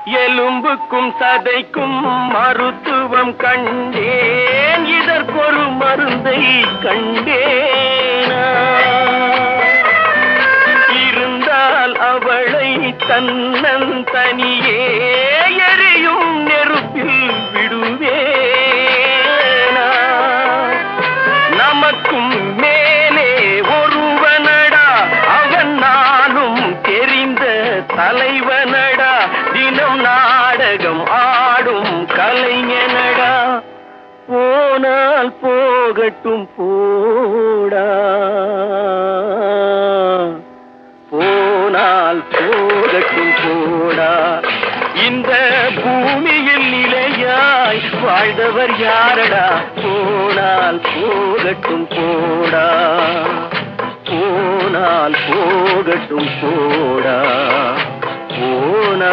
எலும்புக்கும் சதைக்கும் மருத்துவம் கண்டேன், இதற்கொரு மருந்தை கண்டேனா? இருந்தால் அவளை தன்னந்தனியே எரியும் நெருப்பில் விடுவேனா? நமக்கும் மேலே ஒருவனடா, அவன் நானும் தெரிந்த தலைவனடா, தினம் நாடகம் ஆடும் கலைஞனடா. போனால் போகட்டும் போடா, போனால் போகட்டும் போடா. இந்த பூமியில் நிலையாய் வாழ்ந்தவர் யாரடா? போனால் போகட்டும் போடா, போனால் போகட்டும் போடா, போனால்